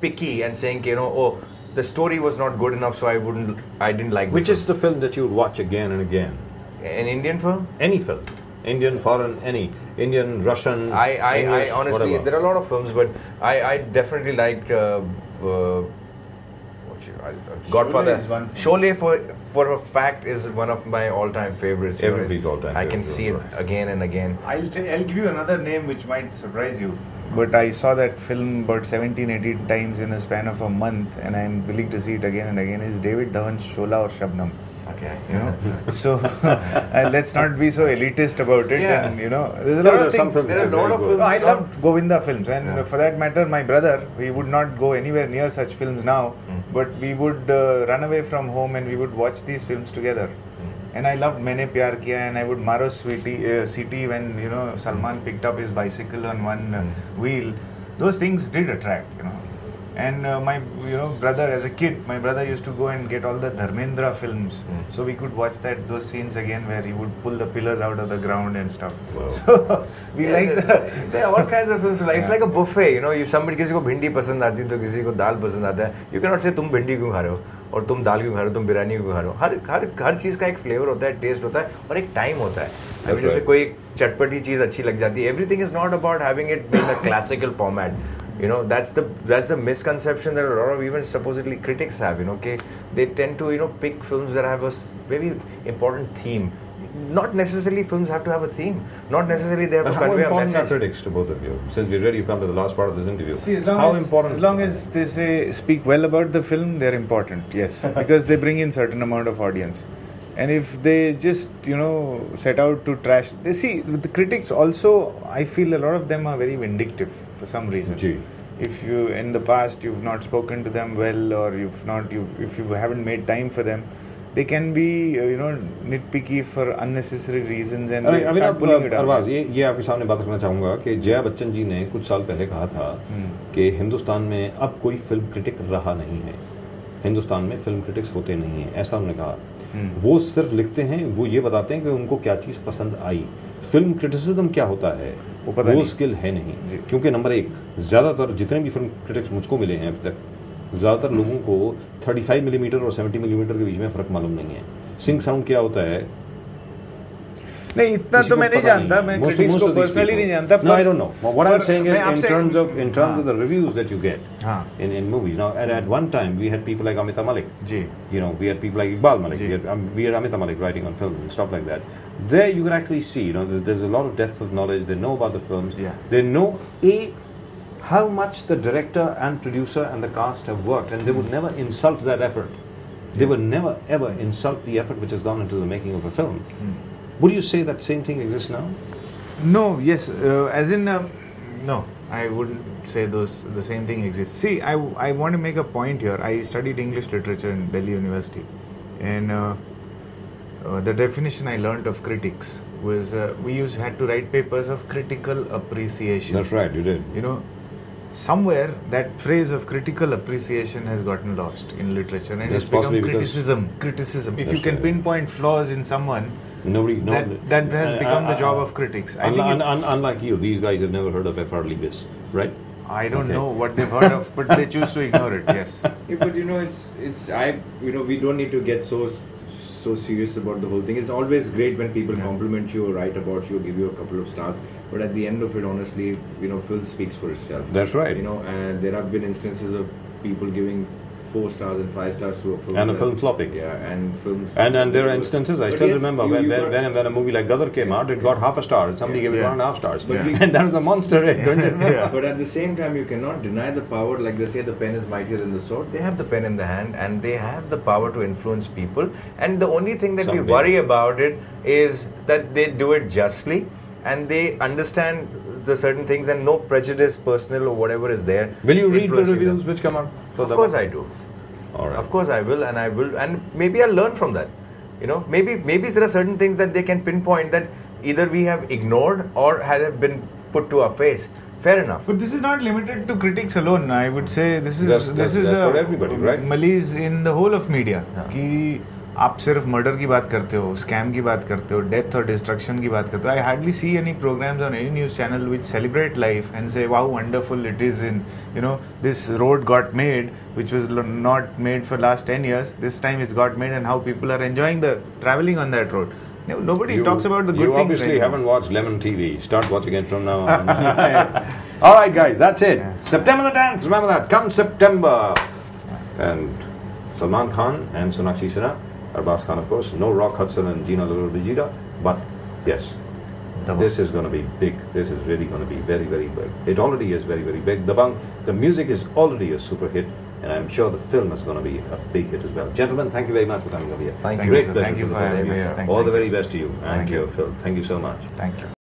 picky and saying, oh, the story was not good enough, so I didn't like. Which is the film that you would watch again and again? An Indian film? Any film. Indian, foreign, any. Indian, Russian, English, I honestly, whatever. there are a lot of films, but I definitely like Godfather. Sholay for a fact is one of my all-time favorites. Everybody's all-time I can favorite, see it right. again and again. I'll give you another name which might surprise you. But I saw that film about 17, 18 times in a span of a month, and I'm willing to see it again and again. Is David Dhawan's Shola or Shabnam? Okay. So let's not be so elitist about it. Yeah. And there's a lot of things. There are a lot of films. I loved Govinda films, and for that matter, my brother, we would not go anywhere near such films now, but we would run away from home and we would watch these films together. And I loved Maine Pyar Kiya, and I would Maro City when Salman picked up his bicycle on one wheel. Those things did attract, And my brother, as a kid, my brother used to go and get all the Dharmendra films, so we could watch those scenes again where he would pull the pillars out of the ground and stuff. Wow. So we there are all kinds of films. It's like a buffet. If somebody किसी को भिंडी पसंद आती है तो किसी को दाल पसंद आता है. You cannot say तुम भिंडी क्यों खा रहे हो और तुम दाल क्यों खा रहे हो, तुम बिरयानी क्यों खा रहे हो. हर चीज का एक फ्लेवर होता है, टेस्ट होता है और एक टाइम होता है. अभी जैसे कोई चटपटी चीज अच्छी लग जाती है. Everything is not about having it in a classical format. That's the misconception that a lot of even supposedly critics have. Okay, they tend to pick films that have a very important theme. Not necessarily films have to have a theme. Not necessarily they have to convey a message. How important are critics to both of you? Since we're ready to come to the last part of this interview. See, as long as they speak well about the film, they're important. Yes, because they bring in certain amount of audience. And if they just set out to trash, with the critics also, I feel a lot of them are very vindictive for some reason. Gee. If you in the past you've not spoken to them well, or if you haven't made time for them, they can be nitpicky for unnecessary reasons and they start pulling it out. Arbaaz, ये आपके सामने बात करना चाहूँगा कि जया बच्चन जी ने कुछ साल पहले कहा था कि हिंदुस्तान में अब कोई फिल्म क्रिटिक रहा नहीं है. हिंदुस्तान में फिल्म क्रिटिक्स होते नहीं हैं, ऐसा उन्होंने कहा. वो सिर्फ लिखते हैं, वो ये बताते हैं कि उनको क्या चीज़ पसंद आई. फिल्म क्रिटिसिज्म क्या होता है वो स्किल है नहीं. क्योंकि नंबर एक, ज़्यादातर जितने भी फिल्म क्रिटिक्स मुझको मिले हैं अब तक, ज़्यादातर लोगों को 35 मिलीमीटर और 70 मिलीमीटर के बीच में फ़र्क मालूम नहीं है. सिंक साउंड क्या होता है नहीं, इतना तो मैं नहीं जानता. मैं क्रिटिक्स को पर्सनली नहीं जानता. No, I don't know. What I'm saying is in terms of the reviews that you get in movies. Now, at one time we had people like Amita Malik. We had people like Iqbal Malik. We had Amita Malik writing on films and stuff like that. There you can actually see, there's a lot of depth of knowledge. They know about the films. They know how much the director and producer and the cast have worked, and they would never insult that effort. They would never ever insult the effort which has gone into the making of a film. Would you say that same thing exists now? No, yes. No, I wouldn't say the same thing exists. See, I want to make a point here. I studied English literature in Delhi University, and the definition I learnt of critics was we had to write papers of critical appreciation. That's right, you did. Somewhere that phrase of critical appreciation has gotten lost in literature, and it's become criticism. If you can pinpoint flaws in someone, that has become the job of critics. Unlike you, these guys have never heard of F.R. Leibis, right? I don't know what they've heard of, but they choose to ignore it. Yes. But we don't need to get so serious about the whole thing. It's always great when people compliment you or write about you or give you a couple of stars. But at the end of it, honestly, film speaks for itself. That's right. And there have been instances of people giving 4 stars and 5 stars to a film. And a film flopping. Yeah, and films. And there are instances, I still remember when a movie like Gadar came out, it got half a star. Somebody gave it 1.5 stars. And that was the monster hit, don't you remember? But at the same time, you cannot deny the power. Like they say, the pen is mightier than the sword. They have the pen in the hand and they have the power to influence people. And the only thing that we worry about it is that they do it justly and they understand the certain things and no prejudice, personal or whatever is there. Will you read the reviews which come out? Of course I do. All right. Of course I will, and maybe I'll learn from that. Maybe there are certain things that they can pinpoint that either we have ignored or have been put to our face. Fair enough. But this is not limited to critics alone. I would say this is for everybody, right? Malaise in the whole of media. आप सिर्फ murder की बात करते हो, scam की बात करते हो, डेथ और डिस्ट्रक्शन की बात करते हो. I hardly see any programmes on any news channel which celebrate life and say wow wonderful it is in, you know, this road got made which was not made for last 10 years. This time it's got made and how people are enjoying the traveling on that road. Nobody talks about the good things. You obviously haven't watched Lemon TV. Start watching it from now on. All right, guys, that's it. Yeah. September the 10th. Remember that. Come September. Yeah. And Salman Khan and Sonakshi Sinha. Arbaz Khan, of course. No Rock Hudson and Gina Lollobrigida. But yes, this is going to be big. This is really going to be very, very big. It already is very, very big. DABANG, the music is already a super hit. And I'm sure the film is going to be a big hit as well. Gentlemen, thank you very much for coming over here. Thank you. Great pleasure. Thank you for having me. All the very best to you and to your film. Thank you so much. Thank you.